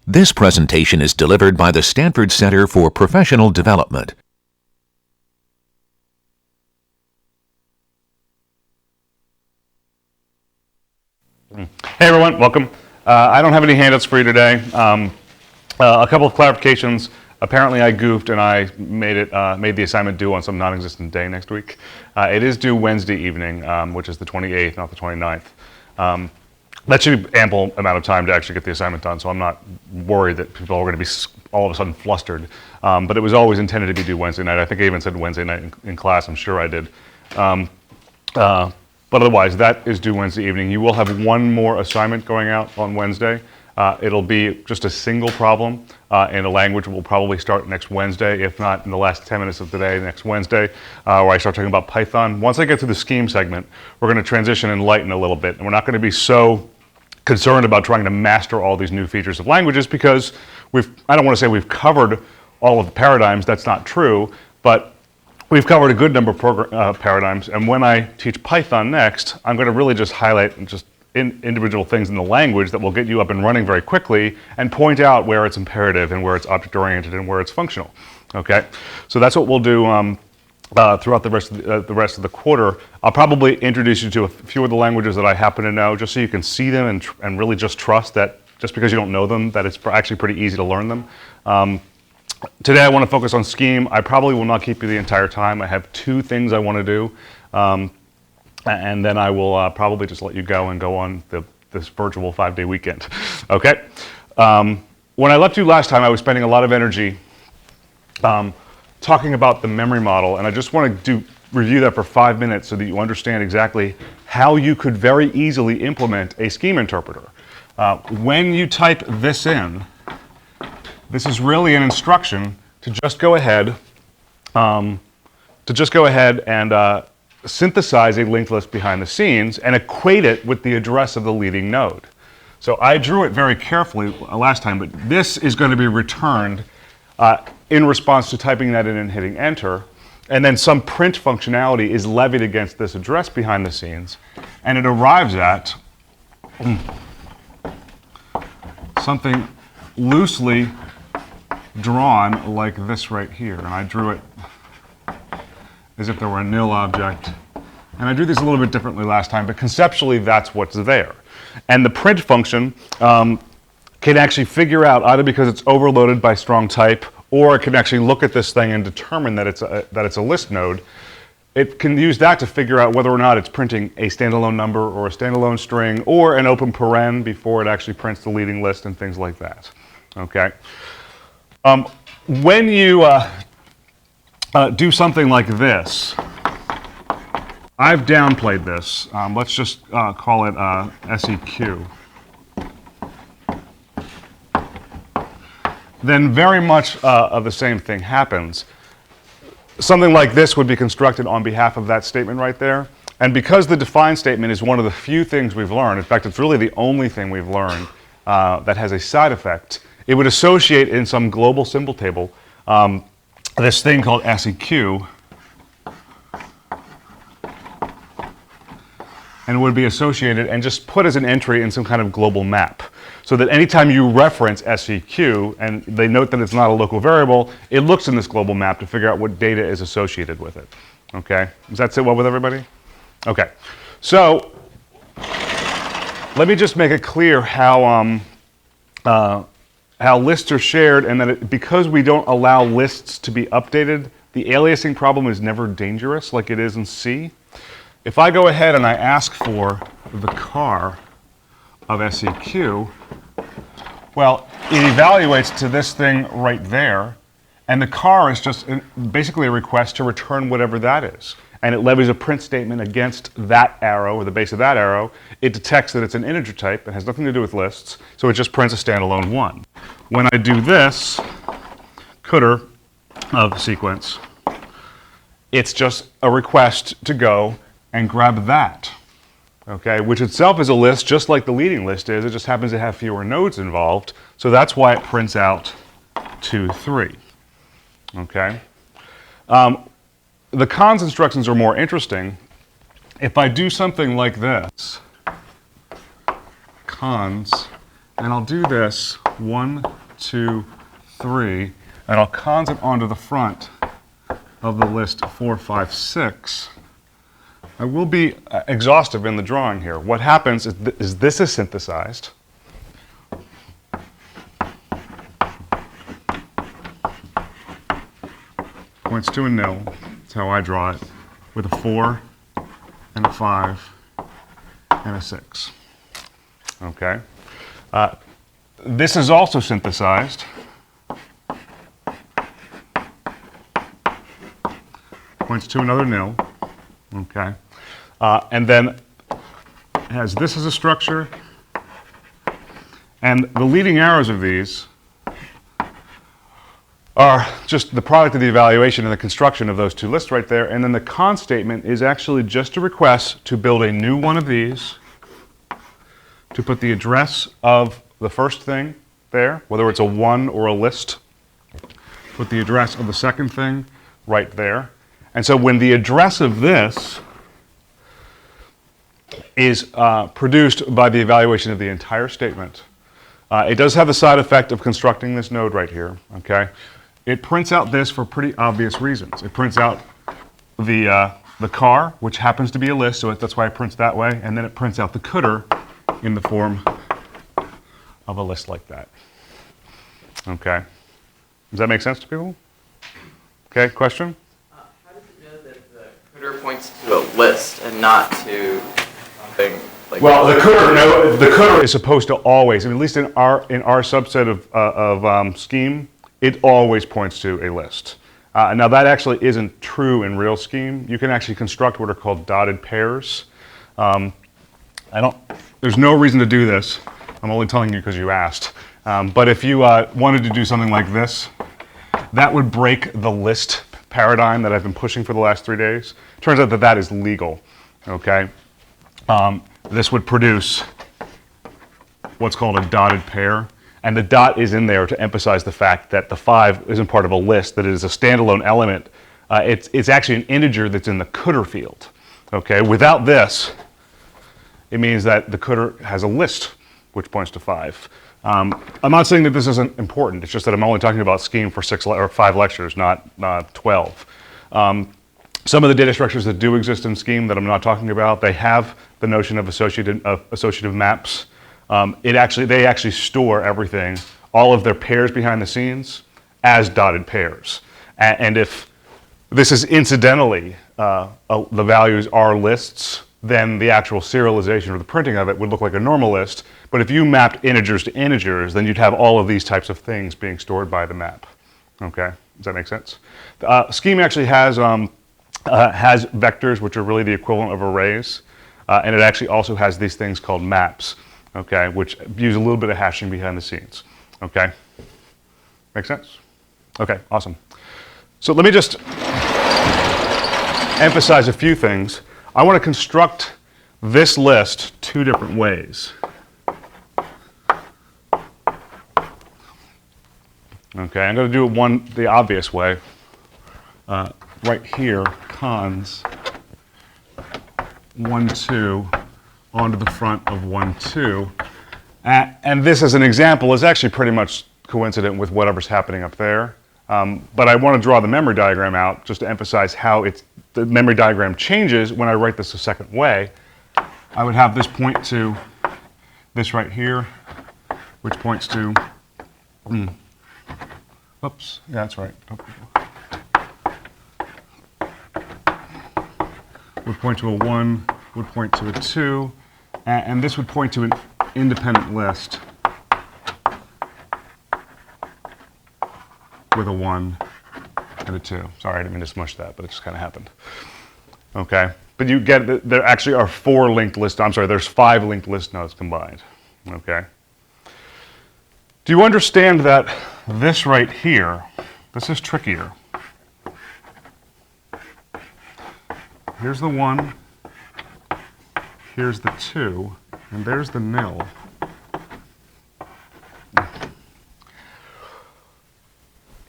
This presentation is delivered by the Stanford Center for Professional Development. Hey everyone, welcome. I don't have any handouts for you today. A couple of clarifications. Apparently I goofed and I made the assignment due on some non-existent day next week. It is due Wednesday evening, which is the 28th, not the 29th. That should be ample amount of time to actually get the assignment done, so I'm not worried that people are going to be all of a sudden flustered. But it was always intended to be due Wednesday night. I think I even said Wednesday night in class, I'm sure I did. But otherwise, that is due Wednesday evening. You will have one more assignment going out on Wednesday. It'll be just a single problem in a language that will probably start next Wednesday, if not in the last 10 minutes of the day next Wednesday, where I start talking about Python. Once I get through the scheme segment, we're going to transition and lighten a little bit. And we're not going to be so concerned about trying to master all these new features of languages because I don't want to say we've covered all of the paradigms, that's not true, but we've covered a good number of paradigms, and when I teach Python next, I'm going to really just highlight just individual things in the language that will get you up and running very quickly and point out where it's imperative and where it's object-oriented and where it's functional. Okay, so that's what we'll do throughout the rest of the quarter. I'll probably introduce you to a few of the languages that I happen to know, just so you can see them and really just trust that just because you don't know them, that it's actually pretty easy to learn them. Today I want to focus on scheme. I probably will not keep you the entire time. I have two things I want to do, and then I will probably just let you go and go on this virtual 5-day weekend. Okay? When I left you last time, I was spending a lot of energy talking about the memory model, and I just want to review that for 5 minutes so that you understand exactly how you could very easily implement a scheme interpreter. When you type this in, this is really an instruction to just go ahead and synthesize a linked list behind the scenes and equate it with the address of the leading node. So I drew it very carefully last time, but this is going to be returned in response to typing that in and hitting enter, and then some print functionality is levied against this address behind the scenes, and it arrives at something loosely drawn like this right here. And I drew it as if there were a nil object. And I drew this a little bit differently last time, but conceptually that's what's there. And the print function can actually figure out, either because it's overloaded by strong type, or it can actually look at this thing and determine that it's a list node. It can use that to figure out whether or not it's printing a standalone number or a standalone string or an open paren before it actually prints the leading list and things like that. Okay. When you do something like this, I've downplayed this. Let's just call it SEQ. Then very much of the same thing happens. Something like this would be constructed on behalf of that statement right there. And because the define statement is one of the few things we've learned, in fact, it's really the only thing we've learned that has a side effect, it would associate in some global symbol table this thing called SEQ, and would be associated and just put as an entry in some kind of global map. So that anytime you reference SEQ and they note that it's not a local variable, it looks in this global map to figure out what data is associated with it. Okay? Does that sit well with everybody? Okay. So let me just make it clear how lists are shared, and that because we don't allow lists to be updated, the aliasing problem is never dangerous like it is in C. If I go ahead and I ask for the car of SEQ, well, it evaluates to this thing right there, and the car is just basically a request to return whatever that is. And it levies a print statement against that arrow, or the base of that arrow. It detects that it's an integer type. It has nothing to do with lists, so it just prints a standalone 1. When I do this, cdr of sequence, it's just a request to go and grab that, okay, which itself is a list just like the leading list is. It just happens to have fewer nodes involved, so that's why it prints out 2, 3, okay? the cons instructions are more interesting. If I do something like this, cons, and I'll do this 1, 2, 3, and I'll cons it onto the front of the list 4, 5, 6, I will be exhaustive in the drawing here. What happens is this is synthesized. Points to a nil. That's how I draw it, with a 4 and a 5 and a 6. Okay. This is also synthesized. Points to another nil. Okay. And then has this as a structure. And the leading arrows of these are just the product of the evaluation and the construction of those two lists right there. And then the con statement is actually just a request to build a new one of these, to put the address of the first thing there, whether it's a 1 or a list, put the address of the second thing right there. And so when the address of this is produced by the evaluation of the entire statement, it does have the side effect of constructing this node right here, okay? It prints out this for pretty obvious reasons. It prints out the car, which happens to be a list, so that's why it prints that way, and then it prints out the cooter in the form of a list like that. Okay. Does that make sense to people? Okay, question? How does it know that the cooter points to a list and not to something like? Well, the cooter is supposed to always, I mean, at least in our subset of scheme, it always points to a list. Now that actually isn't true in real scheme. You can actually construct what are called dotted pairs. There's no reason to do this. I'm only telling you because you asked. But if you wanted to do something like this, that would break the list paradigm that I've been pushing for the last 3 days. Turns out that that is legal, okay? This would produce what's called a dotted pair. And the dot is in there to emphasize the fact that the 5 isn't part of a list, that it is a standalone element. It's actually an integer that's in the cooter field, okay? Without this, it means that the cooter has a list, which points to 5. I'm not saying that this isn't important. It's just that I'm only talking about scheme for 5 lectures, not 12. Some of the data structures that do exist in scheme that I'm not talking about, they have the notion of associative maps. They actually store everything, all of their pairs behind the scenes, as dotted pairs. And if this is incidentally, the values are lists, then the actual serialization or the printing of it would look like a normal list. But if you mapped integers to integers, then you'd have all of these types of things being stored by the map. Okay, does that make sense? Scheme actually has vectors, which are really the equivalent of arrays. And it actually also has these things called maps, okay, which use a little bit of hashing behind the scenes. Okay, make sense? Okay, awesome. So let me just emphasize a few things. I want to construct this list 2 different ways. Okay, I'm going to do it the obvious way. Right here, cons 1, 2 onto the front of 1, 2. And this, as an example, is actually pretty much coincident with whatever's happening up there. But I want to draw the memory diagram out just to emphasize how the memory diagram changes when I write this a second way. I would have this point to this right here, which points to, oops, yeah, that's right. Would point to a 1, would point to a 2, and this would point to an independent list with a 1 and a 2. Sorry, I didn't mean to smush that, but it just kind of happened. Okay, but you get that there actually are 4 linked list, there's 5 linked list nodes combined. Okay. Do you understand that this right here, this is trickier. Here's the 1, here's the 2, and there's the nil.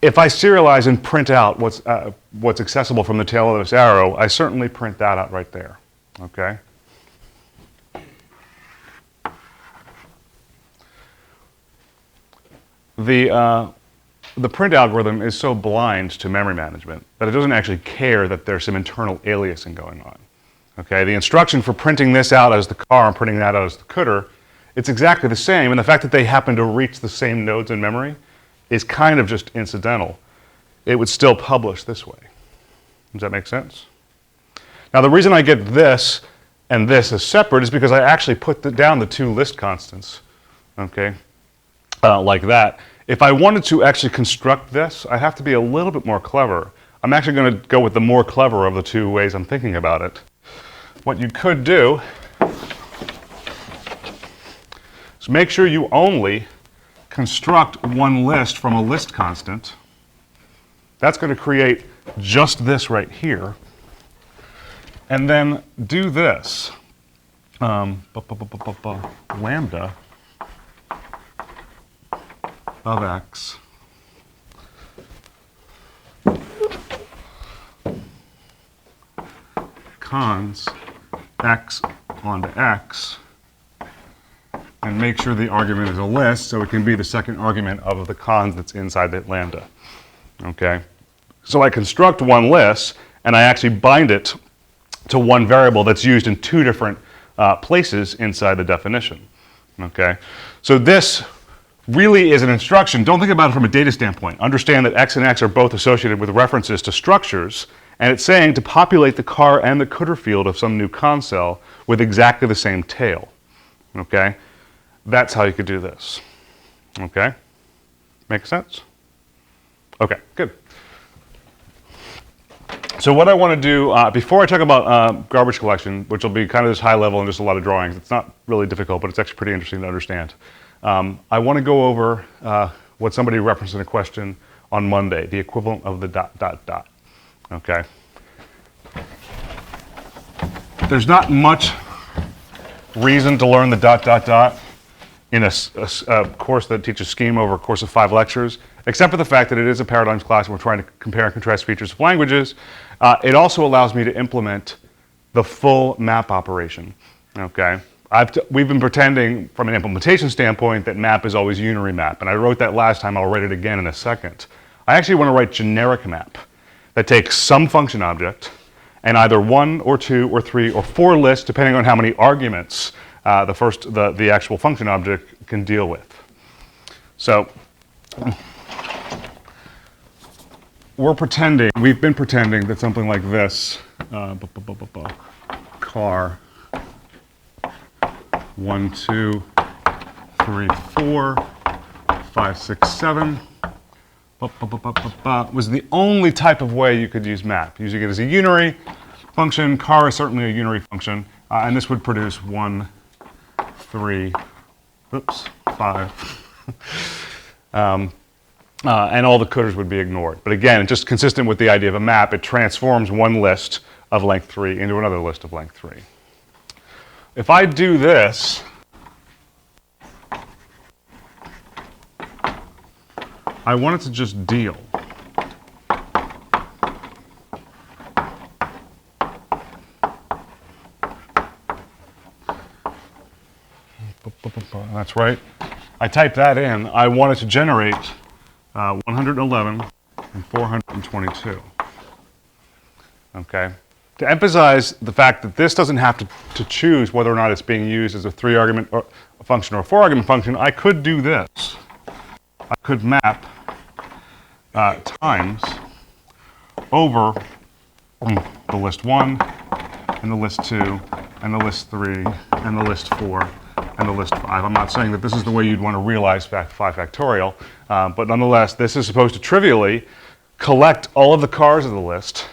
if I serialize and print out what's accessible from the tail of this arrow, I certainly print that out right there, okay? The print algorithm is so blind to memory management that it doesn't actually care that there's some internal aliasing going on. Okay, the instruction for printing this out as the car and printing that out as the cdr, it's exactly the same, and the fact that they happen to reach the same nodes in memory is kind of just incidental. It would still publish this way. Does that make sense? Now the reason I get this and this as separate is because I actually put down the two list constants, okay, like that. If I wanted to actually construct this, I have to be a little bit more clever. I'm actually going to go with the more clever of the two ways I'm thinking about it. What you could do is make sure you only construct one list from a list constant. That's going to create just this right here. And then do this. Lambda of x cons x onto x, and make sure the argument is a list so it can be the second argument of the cons that's inside that lambda. Okay? So I construct one list and I actually bind it to one variable that's used in two different places inside the definition. Okay? So this really is an instruction. Don't think about it from a data standpoint. Understand that x and x are both associated with references to structures, and it's saying to populate the car and the cdr field of some new con cell with exactly the same tail. Okay? That's how you could do this. Okay? Make sense? Okay, good. So what I want to do, before I talk about garbage collection, which will be kind of this high level and just a lot of drawings, it's not really difficult, but it's actually pretty interesting to understand. I want to go over what somebody referenced in a question on Monday, the equivalent of the ... Okay? There's not much reason to learn the ... in a course that teaches scheme over a course of 5 lectures, except for the fact that it is a paradigms class and we're trying to compare and contrast features of languages. It also allows me to implement the full map operation. Okay? We've been pretending from an implementation standpoint that map is always unary map, and I wrote that last time. I'll write it again in a second. I actually want to write generic map that takes some function object and either 1 or 2 or 3 or 4 lists, depending on how many arguments the actual function object can deal with. So we've been pretending that something like this, car 1, 2, 3, 4, 5, 6, 7, was the only type of way you could use map. Using it as a unary function, car is certainly a unary function, and this would produce 1, 3, 5, and all the cdrs would be ignored. But again, just consistent with the idea of a map, it transforms one list of length 3 into another list of length 3. If I do this, I want it to just deal. That's right. I type that in. I want it to generate 111 and 422. Okay? To emphasize the fact that this doesn't have to choose whether or not it's being used as a 3-argument function or a 4-argument function, I could do this. I could map times over the list 1 and the list 2 and the list 3 and the list 4 and the list 5. I'm not saying that this is the way you'd want to realize 5 factorial, but nonetheless, this is supposed to trivially collect all of the cars of the list,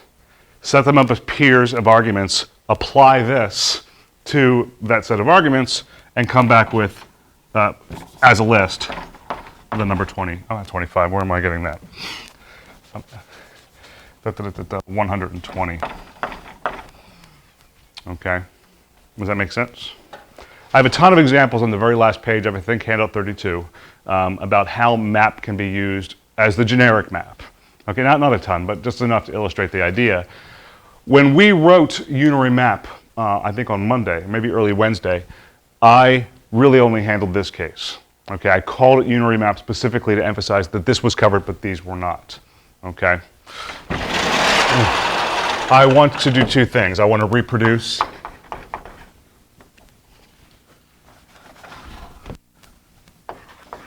set them up as pairs of arguments, apply this to that set of arguments, and come back with, as a list, the number 20. Oh, not 25. Where am I getting that? 120. Okay. Does that make sense? I have a ton of examples on the very last page of, I think, handout 32, about how map can be used as the generic map. Okay, not a ton, but just enough to illustrate the idea. When we wrote unary map, I think on Monday, maybe early Wednesday, I really only handled this case. Okay, I called it unary map specifically to emphasize that this was covered, but these were not. Okay. I want to do two things. I want to reproduce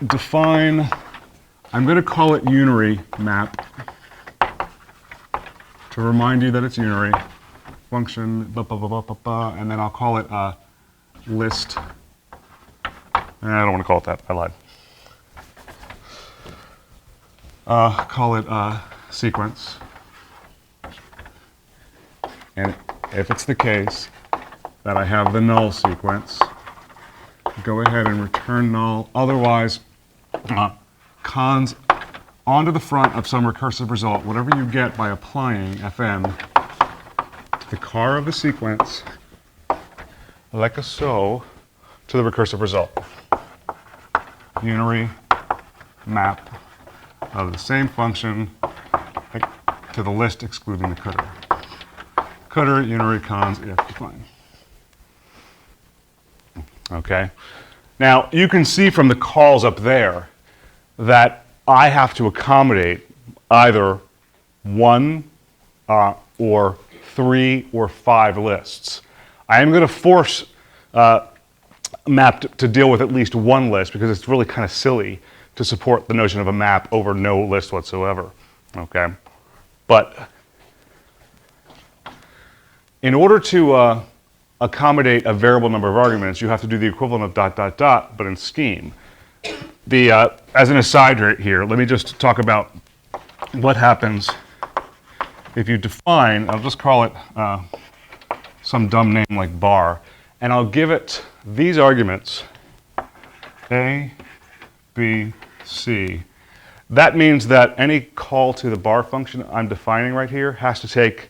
define, I'm going to call it unary map to remind you that it's unary function, and then I'll call it list. I don't want to call it that. I lied. Call it sequence. And if it's the case that I have the null sequence, go ahead and return null. Otherwise, cons onto the front of some recursive result, whatever you get by applying fm to the car of the sequence, like so, to the recursive result. Unary map of the same function to the list excluding the cdr. Cdr, unary, cons, if define. Okay. Now, you can see from the calls up there that I have to accommodate either 1 or 3 or 5 lists. I am going to force map to deal with at least one list because it's really kind of silly to support the notion of a map over no list whatsoever. Okay. But in order to accommodate a variable number of arguments, you have to do the equivalent of ... but in scheme. As an aside right here, let me just talk about what happens if you define, I'll just call it some dumb name like bar, and I'll give it these arguments, A, B, C. That means that any call to the bar function I'm defining right here has to take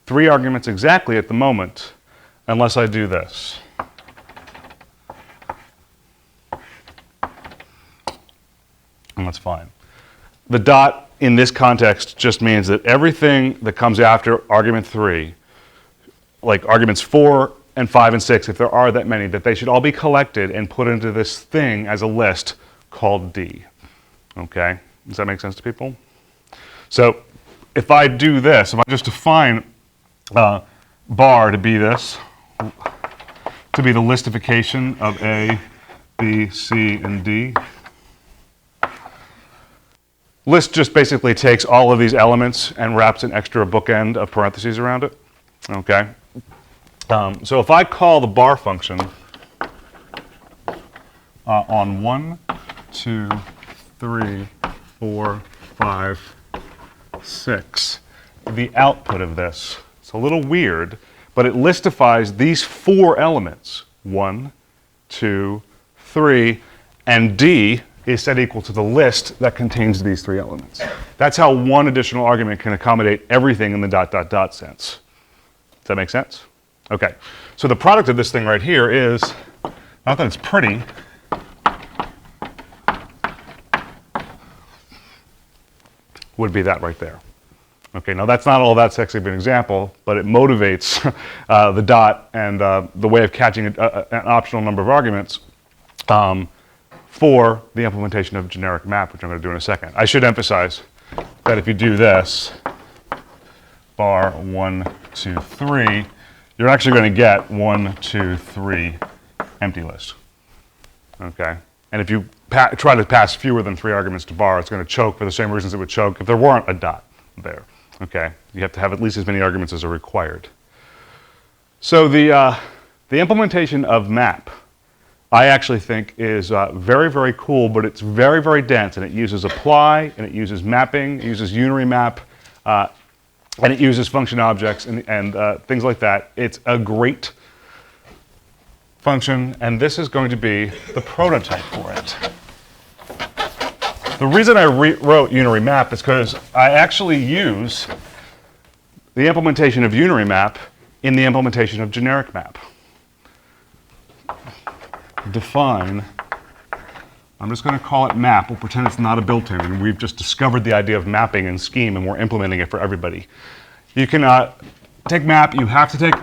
3 arguments exactly at the moment, unless I do this. And that's fine. The dot in this context just means that everything that comes after argument 3, like arguments 4 and 5 and 6, if there are that many, that they should all be collected and put into this thing as a list called D. Okay? Does that make sense to people? So if I do this, if I just define bar to be this, to be the listification of A, B, C, and D. List just basically takes all of these elements and wraps an extra bookend of parentheses around it. Okay? So if I call the bar function on 1, 2, 3, 4, 5, 6, the output of this, it's a little weird, but it listifies these 4 elements, 1, 2, 3, and D is set equal to the list that contains these 3 elements. That's how one additional argument can accommodate everything in the ... sense. Does that make sense? Okay, so the product of this thing right here is, not that it's pretty, would be that right there. Okay, now that's not all that sexy of an example, but it motivates the dot and the way of catching an optional number of arguments for the implementation of generic map, which I'm going to do in a second. I should emphasize that if you do this, bar 1, 2, 3, you're actually going to get 1, 2, 3 empty list. Okay, and if you try to pass fewer than 3 arguments to bar, it's going to choke for the same reasons it would choke if there weren't a dot there. Okay, you have to have at least as many arguments as are required. So the implementation of map, I actually think is very, very cool, but it's very, very dense, and it uses apply, and it uses mapping, it uses unary map, and it uses function objects and things like that. It's a great function, and this is going to be the prototype for it. The reason I wrote unary map is because I actually use the implementation of unary map in the implementation of generic map. Define I'm just going to call it map. We'll pretend it's not a built-in, and we've just discovered the idea of mapping and scheme, and we're implementing it for everybody. You can take map. You have to take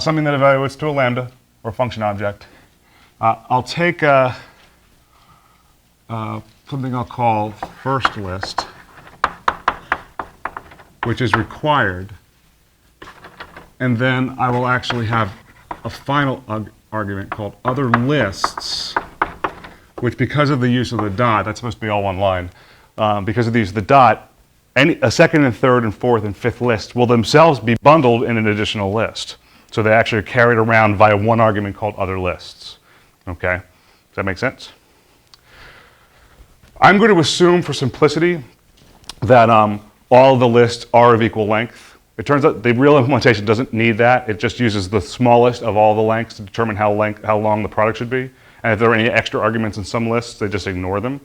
something that evaluates to a lambda or a function object. I'll take something I'll call first list, which is required. And then I will actually have a final argument called other lists, which because of the use of the dot, that's supposed to be all one line, because of the use of the dot, a second and third and fourth and fifth list will themselves be bundled in an additional list. So they actually are carried around via one argument called other lists. Okay? Does that make sense? I'm going to assume for simplicity that all the lists are of equal length. It turns out the real implementation doesn't need that. It just uses the smallest of all the lengths to determine how long the product should be. And if there are any extra arguments in some lists, they just ignore them.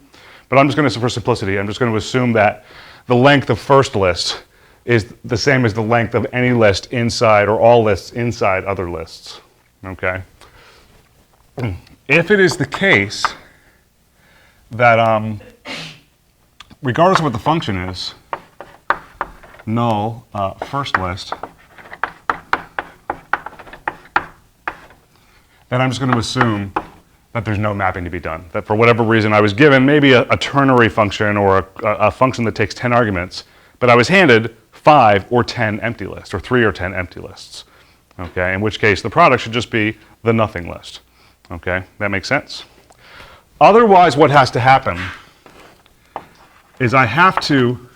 But I'm just going to, for simplicity, I'm just going to assume that the length of first list is the same as the length of any list inside or all lists inside other lists. Okay? If it is the case that regardless of what the function is, null first list, then I'm just going to assume that there's no mapping to be done. That for whatever reason I was given maybe a ternary function or a function that takes 10 arguments, but I was handed 5 or 10 empty lists, or 3 or 10 empty lists. Okay, in which case the product should just be the nothing list. Okay, that makes sense? Otherwise, what has to happen is I have to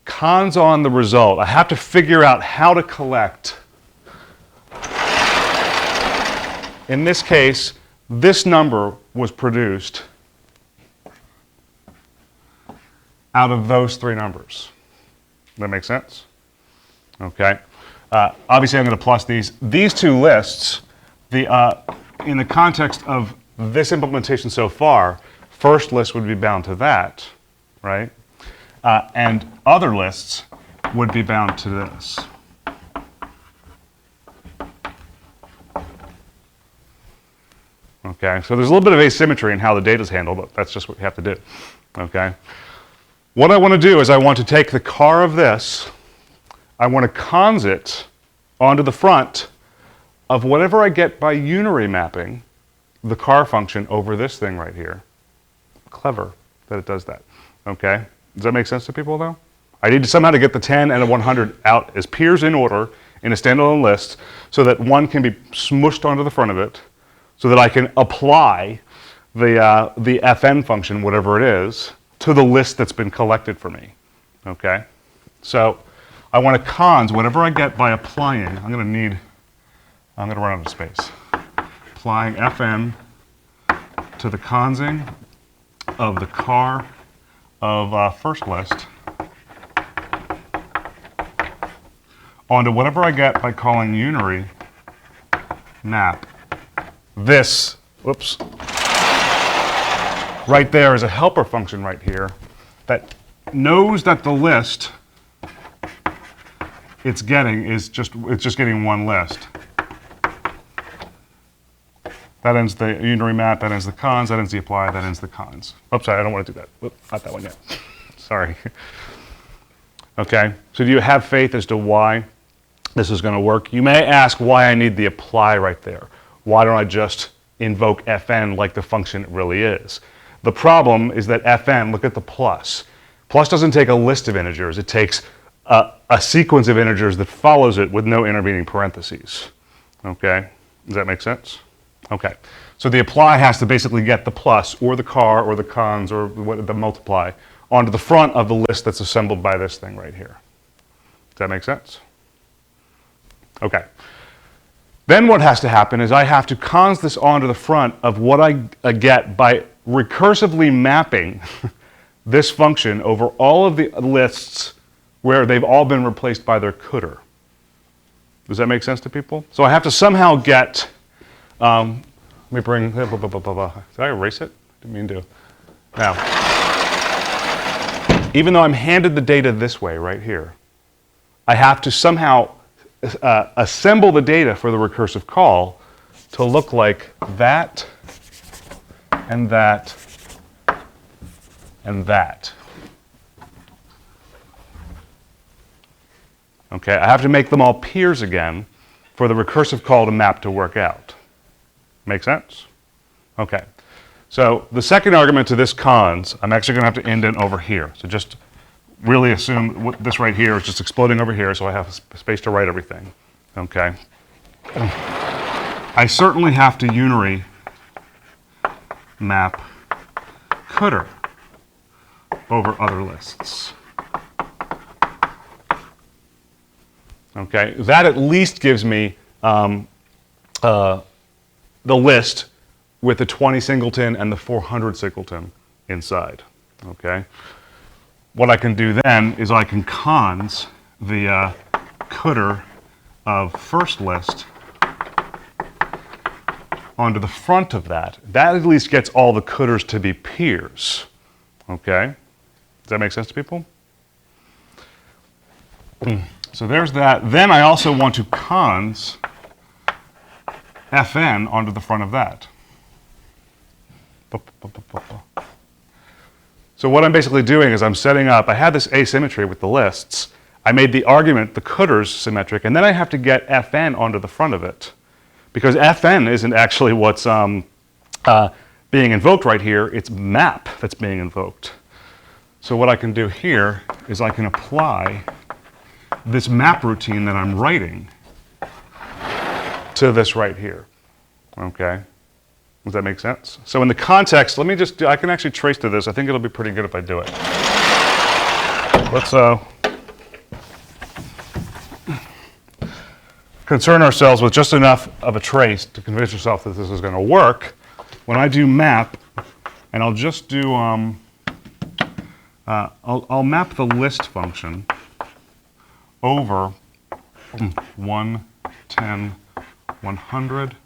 cons on the result. I have to figure out how to collect. In this case, this number was produced out of those three numbers. That makes sense? Okay. Obviously, I'm going to plus these. These two lists, in the context of this implementation so far, first list would be bound to that, right? And other lists would be bound to this. Okay, so there's a little bit of asymmetry in how the data is handled, but that's just what we have to do. Okay. What I want to do is I want to take the car of this, I want to cons it onto the front of whatever I get by unary mapping the car function over this thing right here. Clever that it does that. Okay? Does that make sense to people though? I need to somehow to get the 10 and a 100 out as peers in order in a standalone list so that one can be smushed onto the front of it so that I can apply the fn function, whatever it is, to the list that's been collected for me. Okay? So I want to cons whatever I get by applying. I'm going to run out of space. Applying fn to the consing of the car of first list onto whatever I get by calling unary map. This, whoops, right there is a helper function right here that knows that the list it's getting is just getting one list. That ends the unary map, that ends the cons, that ends the apply, that ends the cons. Oops, sorry, I don't want to do that. Oop, not that one yet. Sorry. Okay, so do you have faith as to why this is going to work? You may ask why I need the apply right there. Why don't I just invoke fn like the function it really is? The problem is that fn, look at the plus. Plus doesn't take a list of integers. It takes a sequence of integers that follows it with no intervening parentheses. Okay, does that make sense? Okay, so the apply has to basically get the plus or the car or the cons or the multiply onto the front of the list that's assembled by this thing right here. Does that make sense? Okay. Then what has to happen is I have to cons this onto the front of what I get by recursively mapping this function over all of the lists where they've all been replaced by their cdr. Does that make sense to people? So I have to somehow get, let me bring, blah, blah, blah, blah, blah. Did I erase it? Didn't mean to. Now, even though I'm handed the data this way right here, I have to somehow assemble the data for the recursive call to look like that and that, and that. Okay, I have to make them all peers again for the recursive call to map to work out. Make sense? Okay. So the second argument to this cons, I'm actually going to have to indent over here. So just really assume this right here is just exploding over here, so I have space to write everything. Okay. I certainly have to unary map cdr over other lists. Okay, that at least gives me the list with the 20 singleton and the 400 singleton inside. Okay, what I can do then is I can cons the cdr of first list onto the front of that. That at least gets all the cdrs to be peers. Okay, does that make sense to people? So there's that. Then I also want to cons fn onto the front of that. So what I'm basically doing is I'm setting up, I had this asymmetry with the lists. I made the argument, the cdrs symmetric, and then I have to get fn onto the front of it. Because fn isn't actually what's being invoked right here, it's map that's being invoked. So what I can do here is I can apply this map routine that I'm writing to this right here. Okay? Does that make sense? So in the context, let me just, I can actually trace to this. I think it'll be pretty good if I do it. Let's concern ourselves with just enough of a trace to convince yourself that this is going to work. When I do map, and I'll just do, I'll map the list function over 1, 10, 100,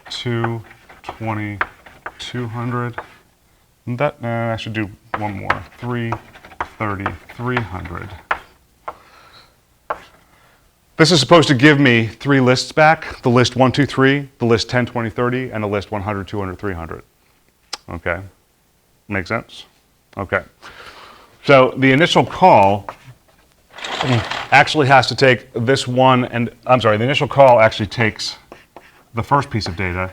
2, 20, 200. That, I should do one more. 3, 30, 300. This is supposed to give me 3 lists back, the list 1, 2, 3, the list 10, 20, 30, and the list 100, 200, 300. Okay? Make sense? Okay. So the initial call actually has to take this one, and I'm sorry, the initial call actually takes the first piece of data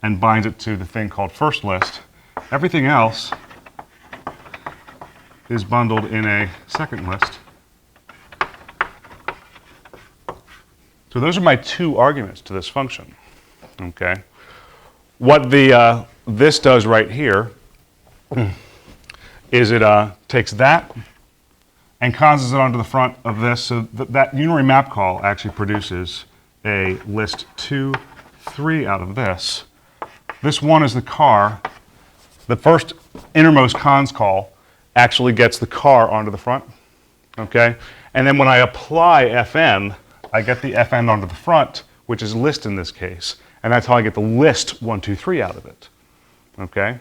and binds it to the thing called first list. Everything else is bundled in a second list. So those are my 2 arguments to this function. Okay. What the this does right here is it takes that and conses it onto the front of this, so that unary map call actually produces a list 2, 3 out of this. This 1 is the car. The first innermost cons call actually gets the car onto the front. Okay? And then when I apply fn, I get the fn onto the front, which is list in this case. And that's how I get the list 1, 2, 3 out of it. Okay?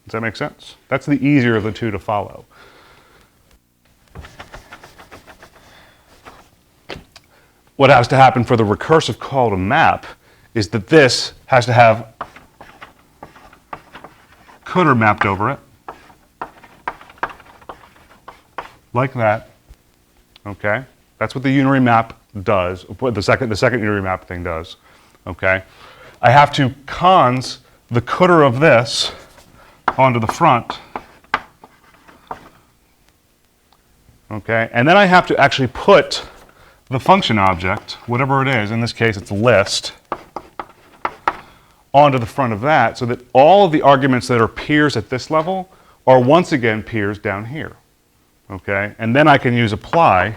Does that make sense? That's the easier of the 2 to follow. What has to happen for the recursive call to map is that this has to have cdr mapped over it, like that. Okay? That's what the unary map does, what the second unary map thing does. Okay? I have to cons the cdr of this onto the front. Okay? And then I have to actually put the function object, whatever it is, in this case it's list, onto the front of that so that all of the arguments that are peers at this level are once again peers down here. Okay? And then I can use apply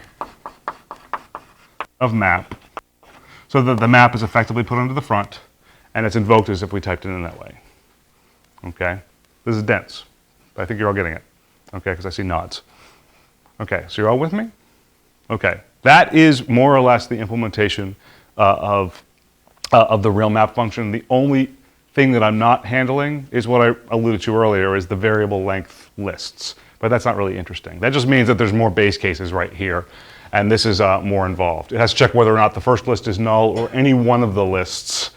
of map so that the map is effectively put onto the front and it's invoked as if we typed it in that way. Okay? This is dense, but I think you're all getting it. Okay? Because I see nods. Okay, so you're all with me? Okay. That is more or less the implementation of the real map function. The only thing that I'm not handling is what I alluded to earlier, is the variable length lists. But that's not really interesting. That just means that there's more base cases right here, and this is more involved. It has to check whether or not the first list is null or any one of the lists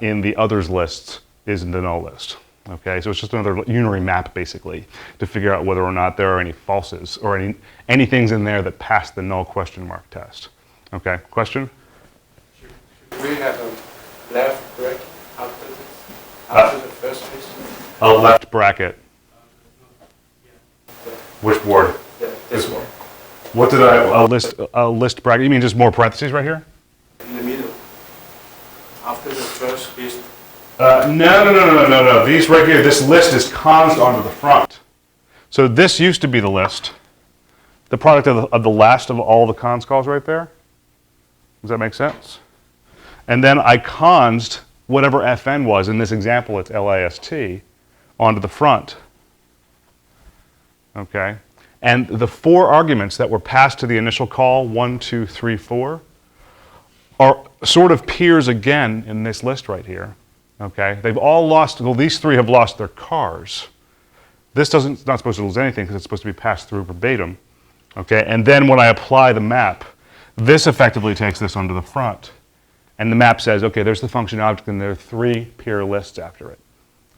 in the others list is the null list. Okay, so it's just another unary map, basically, to figure out whether or not there are any falses or any things in there that pass the null question mark test. Okay, question? Should we have a left bracket after this? After the first list? A left bracket. Which word? Yeah, this one. What did a list bracket? You mean just more parentheses right here? In the middle. After the first list. No. These right here, this list is cons onto the front. So this used to be the list. The product of the last of all the cons calls right there. Does that make sense? And then I consed whatever fn was. In this example, it's list onto the front. Okay? And the 4 arguments that were passed to the initial call, 1, 2, 3, 4, are sort of peers again in this list right here. Okay? They've all lost, well, these 3 have lost their cars. This it's not supposed to lose anything because it's supposed to be passed through verbatim. Okay? And then when I apply the map, this effectively takes this onto the front. And the map says, okay, there's the function object and there are 3 peer lists after it.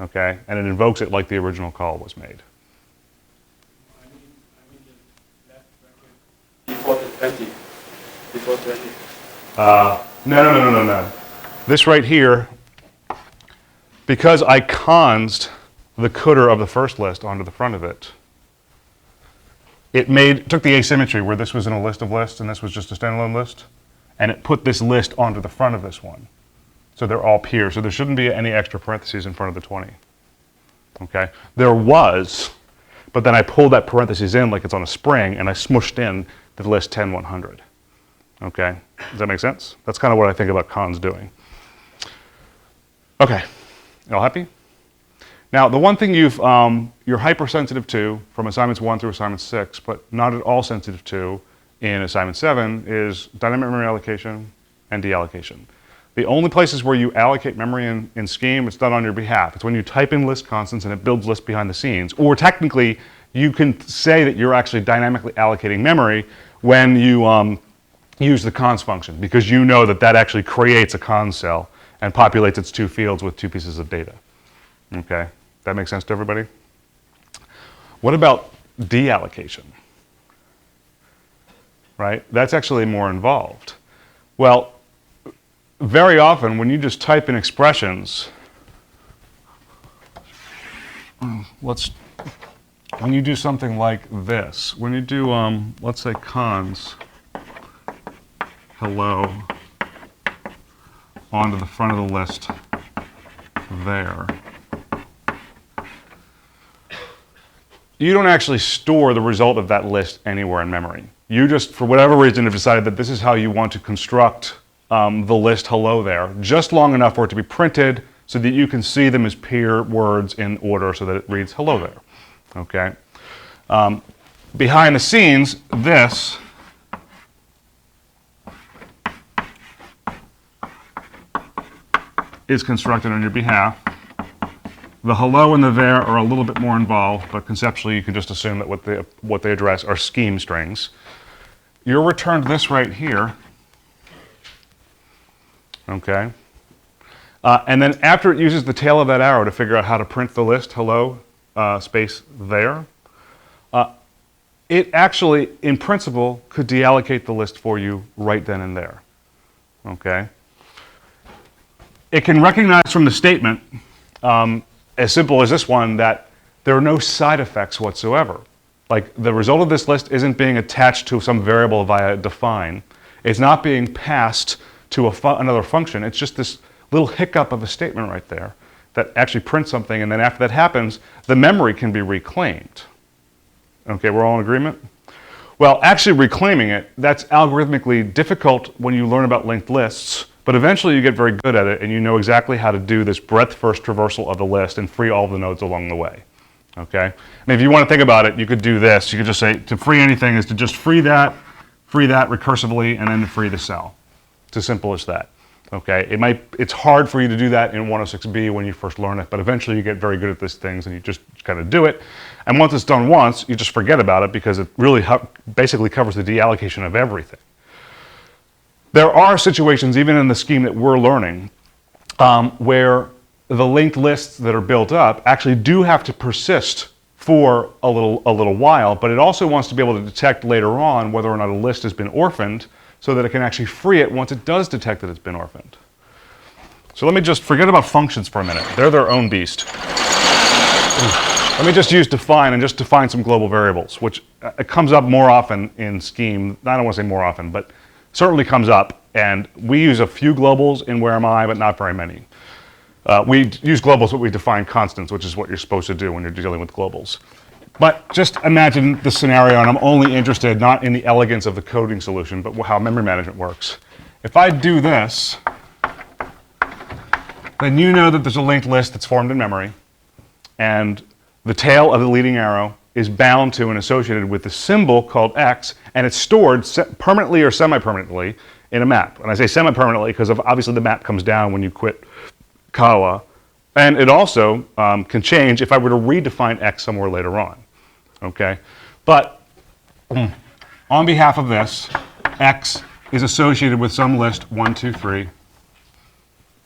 Okay? And it invokes it like the original call was made. Before the 20. Before 20. No. This right here, because I consed the cdr of the first list onto the front of it, it took the asymmetry where this was in a list of lists and this was just a standalone list, and it put this list onto the front of this one. So they're all peers. So there shouldn't be any extra parentheses in front of the 20. Okay? There was, but then I pulled that parentheses in like it's on a spring and I smushed in the list 10, 100. Okay? Does that make sense? That's kind of what I think about cons doing. Okay. You all happy? Now, the one thing you're hypersensitive to from assignments 1 through assignment 6, but not at all sensitive to in assignment 7 is dynamic memory allocation and deallocation. The only places where you allocate memory in Scheme, it's done on your behalf. It's when you type in list constants and it builds lists behind the scenes. Or technically, you can say that you're actually dynamically allocating memory when you use the cons function, because you know that that actually creates a cons cell and populates its 2 fields with 2 pieces of data. Okay? That makes sense to everybody? What about deallocation? Right? That's actually more involved. Well, very often when you just type in expressions, when you do something like this, when you do, let's say cons hello onto the front of the list there, you don't actually store the result of that list anywhere in memory. You just, for whatever reason, have decided that this is how you want to construct the list hello there, just long enough for it to be printed so that you can see them as peer words in order so that it reads hello there. Okay? Behind the scenes, this is constructed on your behalf. The hello and the there are a little bit more involved, but conceptually you can just assume that what they address are scheme strings. You're returned this right here. Okay? And then after it uses the tail of that arrow to figure out how to print the list hello space there, it actually, in principle, could deallocate the list for you right then and there. Okay? It can recognize from the statement, as simple as this one, that there are no side effects whatsoever. Like, the result of this list isn't being attached to some variable via define. It's not being passed to another function. It's just this little hiccup of a statement right there that actually prints something, and then after that happens, the memory can be reclaimed. Okay, we're all in agreement? Well, actually reclaiming it, that's algorithmically difficult when you learn about linked lists, but eventually you get very good at it and you know exactly how to do this breadth-first traversal of the list and free all the nodes along the way. Okay? And if you want to think about it, you could do this. You could just say to free anything is to just free that recursively, and then to free the cell. It's as simple as that. Okay? It's hard for you to do that in 106B when you first learn it, but eventually you get very good at these things and you just kind of do it. And once it's done once, you just forget about it because it really basically covers the deallocation of everything. There are situations, even in the scheme that we're learning, where the linked lists that are built up actually do have to persist for a little while, but it also wants to be able to detect later on whether or not a list has been orphaned so that it can actually free it once it does detect that it's been orphaned. So let me just forget about functions for a minute. They're their own beast. Let me just use define and just define some global variables, which it comes up more often in Scheme. I don't want to say more often, but certainly comes up. And we use a few globals in Where Am I, but not very many. We use globals, but we define constants, which is what you're supposed to do when you're dealing with globals. But just imagine the scenario, and I'm only interested not in the elegance of the coding solution, but how memory management works. If I do this, then you know that there's a linked list that's formed in memory, and the tail of the leading arrow is bound to and associated with the symbol called X, and it's stored permanently or semi-permanently in a map. And I say semi-permanently because obviously the map comes down when you quit Kawa, and it also can change if I were to redefine X somewhere later on. Okay, but on behalf of this, X is associated with some list 1, 2, 3,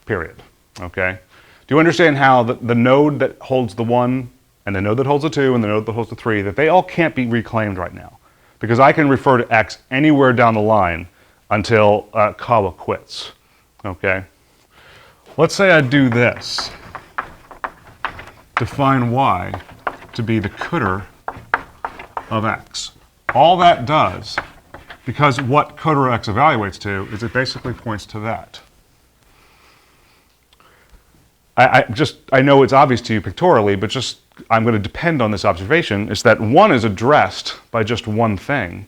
period. Okay, do you understand how the node that holds the 1 and the node that holds the 2 and the node that holds the 3, that they all can't be reclaimed right now? Because I can refer to X anywhere down the line until Kawa quits. Okay, let's say I do this. Define Y to be the coder of X. All that does, because what coder X evaluates to, is it basically points to that. I know it's obvious to you pictorially, but just I'm going to depend on this observation, is that 1 is addressed by just one thing,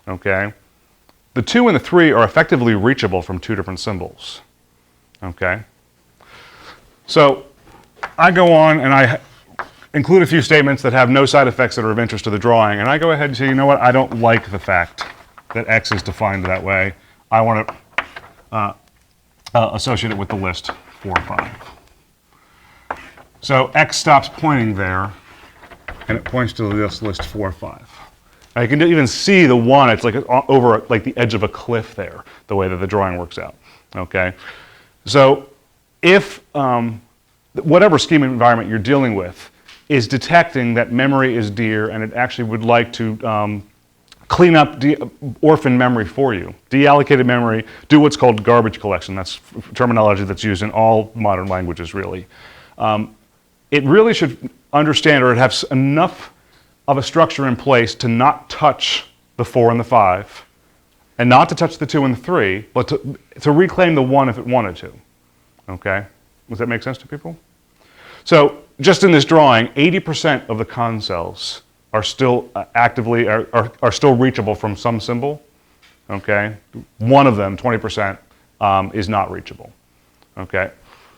okay? The 2 and the 3 are effectively reachable from 2 different symbols, okay? So I go on and I include a few statements that have no side effects that are of interest to the drawing, and I go ahead and say, you know what, I don't like the fact that X is defined that way. I want to associate it with the list 4, 5. So X stops pointing there, and it points to this list 4, 5. Now you can even see the 1, it's like over like the edge of a cliff there, the way that the drawing works out, okay? So if whatever scheme environment you're dealing with is detecting that memory is dear and it actually would like to clean up orphan memory for you, deallocated memory, do what's called garbage collection. That's terminology that's used in all modern languages, really. It really should understand, or it has enough of a structure in place to not touch the 4 and the 5, and not to touch the 2 and the 3, but to reclaim the 1 if it wanted to. Okay? Does that make sense to people? So just in this drawing, 80% of the con cells are still are still reachable from some symbol. Okay? One of them, 20%, is not reachable. Okay?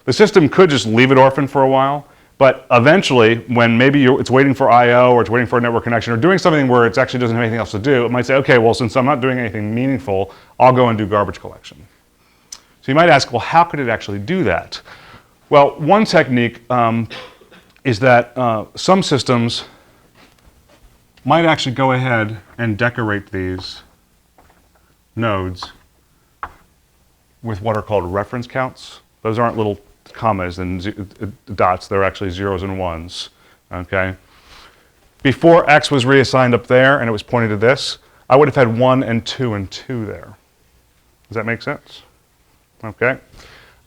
The system could just leave it orphaned for a while, but eventually, when maybe it's waiting for I/O or it's waiting for a network connection or doing something where it actually doesn't have anything else to do, it might say, okay, well, since I'm not doing anything meaningful, I'll go and do garbage collection. So you might ask, well, how could it actually do that? Well, one technique is that some systems might actually go ahead and decorate these nodes with what are called reference counts. Those aren't little commas and dots, they're actually zeros and ones, okay? Before X was reassigned up there and it was pointing to this, I would have had 1 and 2 and 2 there. Does that make sense? Okay.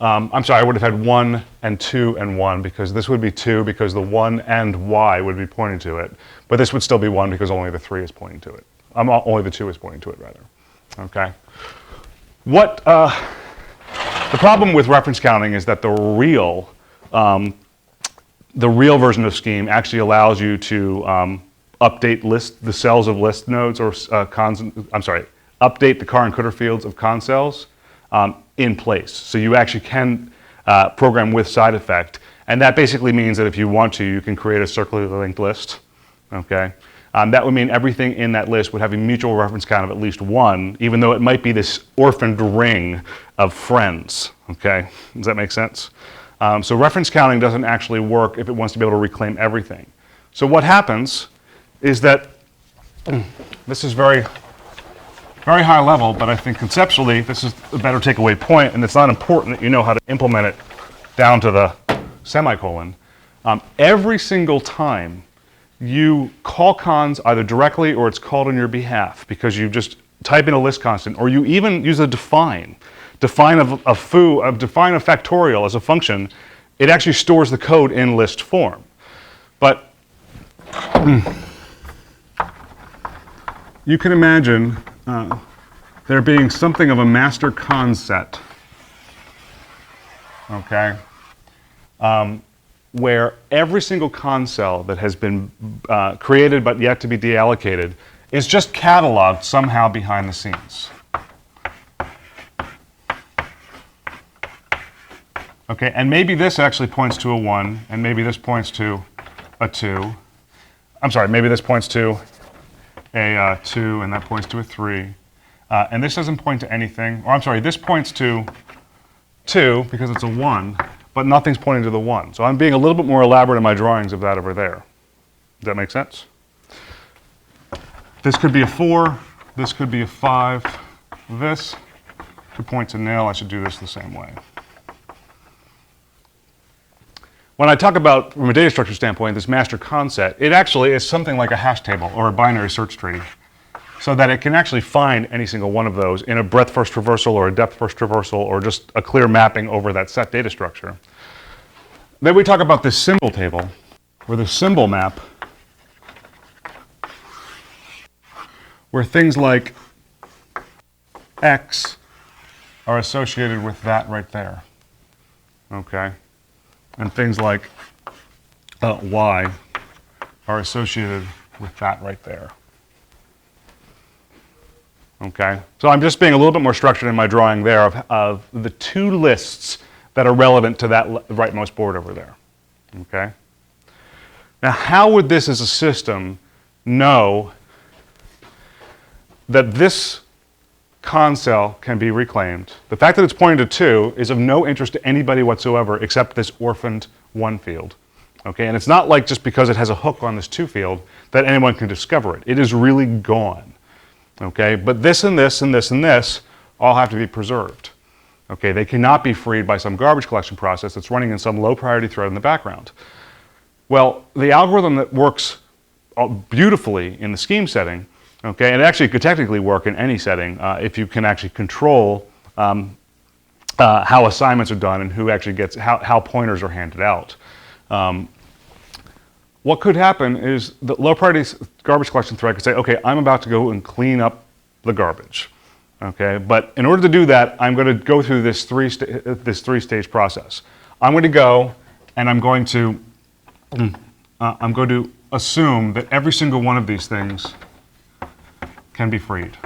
I'm sorry, I would have had 1 and 2 and 1 because this would be 2 because the 1 and Y would be pointing to it, but this would still be 1 because only the 3 is pointing to it. Only the 2 is pointing to it, rather. Okay. The problem with reference counting is that the real version of Scheme actually allows you to update the cells of list nodes or update the car and coder fields of con cells in place. So you actually can program with side effect, and that basically means that if you want to, you can create a circularly linked list. Okay. That would mean everything in that list would have a mutual reference count of at least 1, even though it might be this orphaned ring of friends. Okay, does that make sense? So reference counting doesn't actually work if it wants to be able to reclaim everything. So what happens is that this is very, very high level, but I think conceptually this is a better takeaway point, and it's not important that you know how to implement it down to the semicolon, every single time you call cons either directly or it's called on your behalf because you just type in a list constant, or you even use a define a factorial as a function, it actually stores the code in list form. But you can imagine there being something of a master con set, okay, where every single con cell that has been created but yet to be deallocated is just cataloged somehow behind the scenes. Okay, and maybe this actually points to a 1, and maybe this points to a 2. I'm sorry, maybe this points to a 2, and that points to a 3. And this doesn't point to anything. Or I'm sorry, this points to 2 because it's a 1, but nothing's pointing to the 1. So I'm being a little bit more elaborate in my drawings of that over there. Does that make sense? This could be a 4. This could be a 5. This could point to nil. I should do this the same way. When I talk about, from a data structure standpoint, this master con set, it actually is something like a hash table or a binary search tree, so that it can actually find any single one of those in a breadth-first traversal or a depth-first traversal or just a clear mapping over that set data structure. Then we talk about this symbol table, or the symbol map, where things like X are associated with that right there, okay? And things like Y are associated with that right there. Okay, so I'm just being a little bit more structured in my drawing there of the two lists that are relevant to that rightmost board over there. Okay. Now, how would this as a system know that this con cell can be reclaimed? The fact that it's pointing to 2 is of no interest to anybody whatsoever except this orphaned 1 field. Okay, and it's not like just because it has a hook on this 2 field that anyone can discover it. It is really gone. Okay, but this and this and this and this all have to be preserved. Okay, they cannot be freed by some garbage collection process that's running in some low priority thread in the background. Well, the algorithm that works beautifully in the scheme setting, okay, and it actually could technically work in any setting if you can actually control how assignments are done and who actually gets, how pointers are handed out. What could happen is the low priority garbage collection thread could say, okay, I'm about to go and clean up the garbage. Okay, but in order to do that, I'm going to go through this three-stage process. I'm going to go and I'm going to assume that every single one of these things can be freed.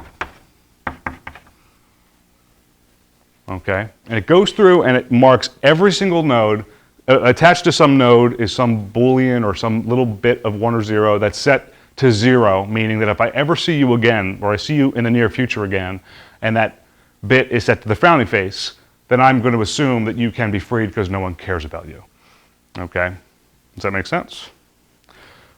Okay, and it goes through and it marks every single node. Attached to some node is some Boolean or some little bit of 1 or 0 that's set to 0, meaning that if I ever see you again, or I see you in the near future again, and that bit is set to the frowny face, then I'm going to assume that you can be freed because no one cares about you. Okay? Does that make sense?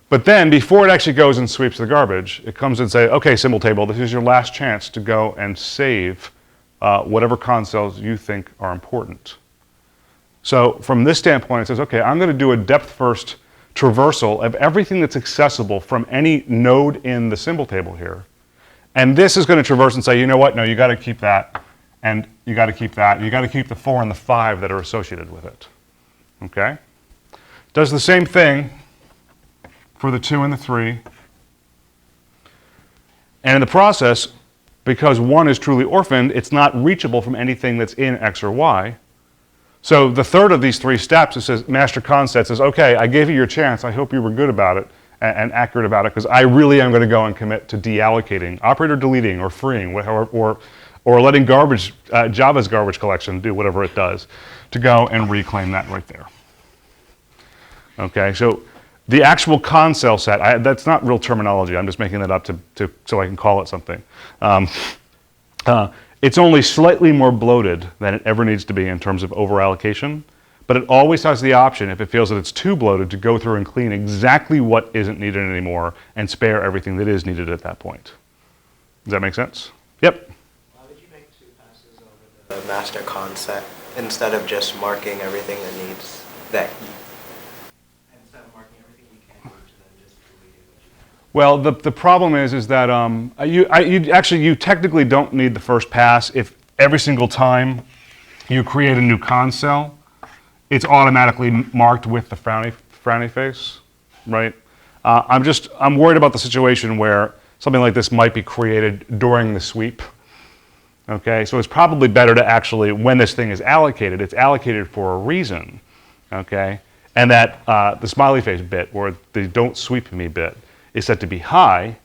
But then, before it actually goes and sweeps the garbage, it comes and says, okay, symbol table, this is your last chance to go and save whatever con cells you think are important. So from this standpoint, it says, okay, I'm going to do a depth-first traversal of everything that's accessible from any node in the symbol table here. And this is going to traverse and say, you know what, no, you got to keep that, and you got to keep that, and you got to keep the 4 and the 5 that are associated with it. Okay? Does the same thing for the 2 and the 3. And in the process, because 1 is truly orphaned, it's not reachable from anything that's in X or Y. So the third of these 3 steps, it says, master con set says, okay, I gave you your chance. I hope you were good about it and accurate about it, because I really am going to go and commit to deallocating, operator deleting, or freeing, or letting Java's garbage collection do whatever it does to go and reclaim that right there. Okay, so the actual con cell set, that's not real terminology. I'm just making that up so I can call it something. It's only slightly more bloated than it ever needs to be in terms of overallocation, but it always has the option, if it feels that it's too bloated, to go through and clean exactly what isn't needed anymore and spare everything that is needed at that point. Does that make sense? Yep. Why would you make 2 passes over the master con set instead of just marking everything that needs that heap. Instead of marking everything you can do to then just deleting what you can. Well, the problem is that you technically don't need the first pass if every single time you create a new con cell, it's automatically marked with the frowny face, right? I'm worried about the situation where something like this might be created during the sweep. Okay, so it's probably better to actually, when this thing is allocated, it's allocated for a reason. Okay, and that the smiley face bit or the don't sweep me bit is set to be high.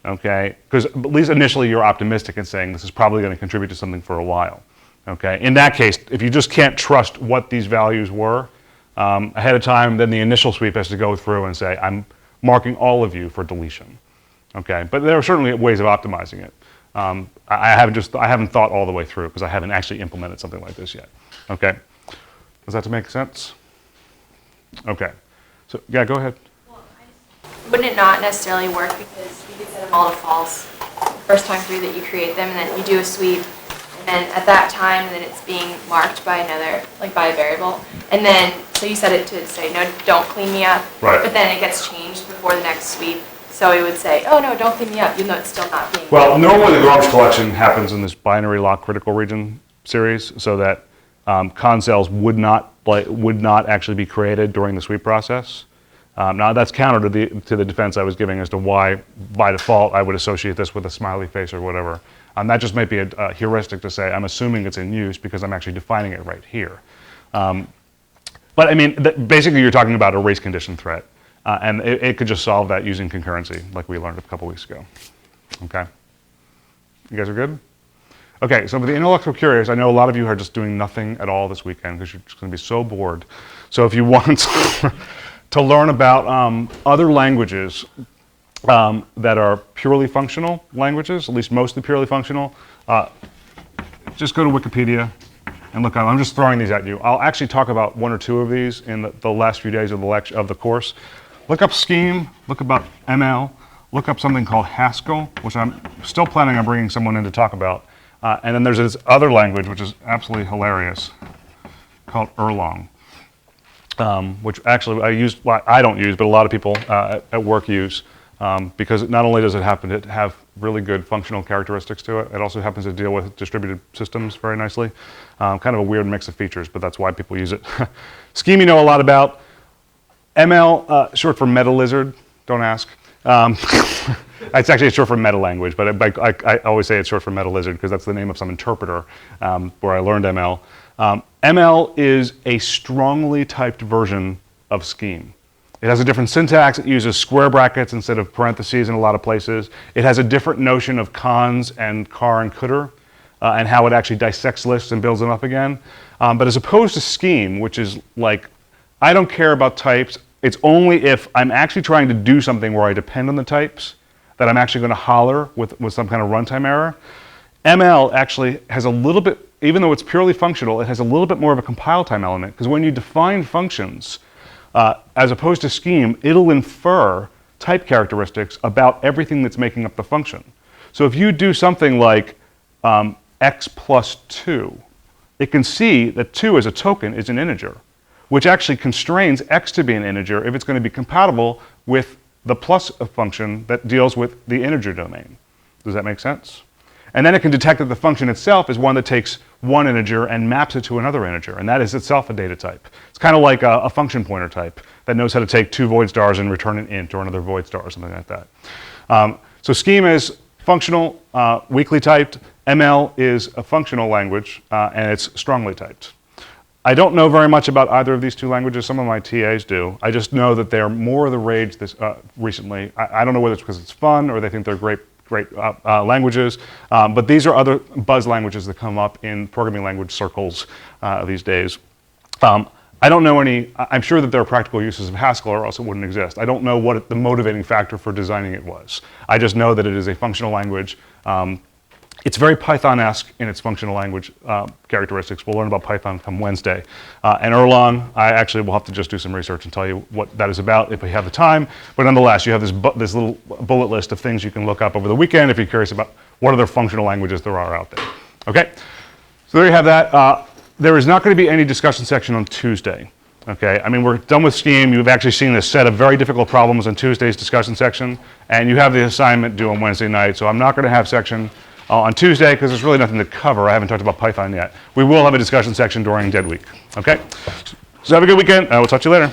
Okay, because at least initially you're optimistic in saying this is probably going to contribute to something for a while. Okay, in that case, if you just can't trust what these values were ahead of time, then the initial sweep has to go through and say, I'm marking all of you for deletion. Okay, but there are certainly ways of optimizing it. I haven't thought all the way through because I haven't actually implemented something like this yet. Okay, does that make sense? Okay, so yeah, go ahead. Well, wouldn't it not necessarily work because you could set them all to false first time through that you create them, and then you do a sweep, and then at that time, then it's being marked by another, like by a variable, and then so you set it to say no, don't clean me up, Right. But then it gets changed before the next sweep, so it would say, oh no, don't clean me up, even though it's still not being. Well, normally the garbage collection happens in this binary lock critical region series, so that con cells would not actually be created during the sweep process. Now that's counter to the defense I was giving as to why, by default, I would associate this with a smiley face or whatever. That just might be a heuristic to say I'm assuming it's in use because I'm actually defining it right here. But I mean, basically you're talking about a race condition threat, and it could just solve that using concurrency, like we learned a couple weeks ago. Okay, you guys are good? Okay, so for the intellectual curious, I know a lot of you are just doing nothing at all this weekend because you're just going to be so bored. So if you want to learn about other languages that are purely functional languages, at least mostly purely functional, just go to Wikipedia and look. I'm just throwing these at you. I'll actually talk about one or two of these in the last few days of the course. Look up Scheme, look about ML, look up something called Haskell, which I'm still planning on bringing someone in to talk about. And then there's this other language, which is absolutely hilarious, called Erlang, which actually I don't use, but a lot of people at work use, because not only does it happen to have really good functional characteristics to it, it also happens to deal with distributed systems very nicely. Kind of a weird mix of features, but that's why people use it. Scheme you know a lot about. ML, short for meta lizard, don't ask. It's actually short for meta language, but I always say it's short for meta lizard because that's the name of some interpreter where I learned ML. ML is a strongly typed version of Scheme. It has a different syntax. It uses square brackets instead of parentheses in a lot of places. It has a different notion of cons and car and cdr and how it actually dissects lists and builds them up again. But as opposed to Scheme, which is like, I don't care about types. It's only if I'm actually trying to do something where I depend on the types that I'm actually going to holler with some kind of runtime error. ML actually has a little bit, even though it's purely functional, it has a little bit more of a compile time element, because when you define functions, as opposed to Scheme, it'll infer type characteristics about everything that's making up the function. So if you do something like x plus 2, it can see that 2 as a token is an integer, which actually constrains x to be an integer if it's going to be compatible with the plus function that deals with the integer domain. Does that make sense? And then it can detect that the function itself is one that takes one integer and maps it to another integer, and that is itself a data type. It's kind of like a function pointer type that knows how to take two void stars and return an int or another void star or something like that. So Scheme is functional, weakly typed. ML is a functional language, and it's strongly typed. I don't know very much about either of these two languages. Some of my TAs do. I just know that they're more of the rage recently. I don't know whether it's because it's fun or they think they're great languages, but these are other buzz languages that come up in programming language circles these days. I don't know any, I'm sure that there are practical uses of Haskell or else it wouldn't exist. I don't know what the motivating factor for designing it was. I just know that it is a functional language. It's very Python-esque in its functional language characteristics. We'll learn about Python come Wednesday. And Erlang, I actually will have to just do some research and tell you what that is about if we have the time. But nonetheless, you have this little bullet list of things you can look up over the weekend if you're curious about what other functional languages there are out there. Okay, so there you have that. There is not going to be any discussion section on Tuesday. Okay, I mean, we're done with Scheme. You've actually seen this set of very difficult problems in Tuesday's discussion section, and you have the assignment due on Wednesday night, so I'm not going to have section on Tuesday because there's really nothing to cover. I haven't talked about Python yet. We will have a discussion section during Dead Week. Okay, so have a good weekend. We'll talk to you later.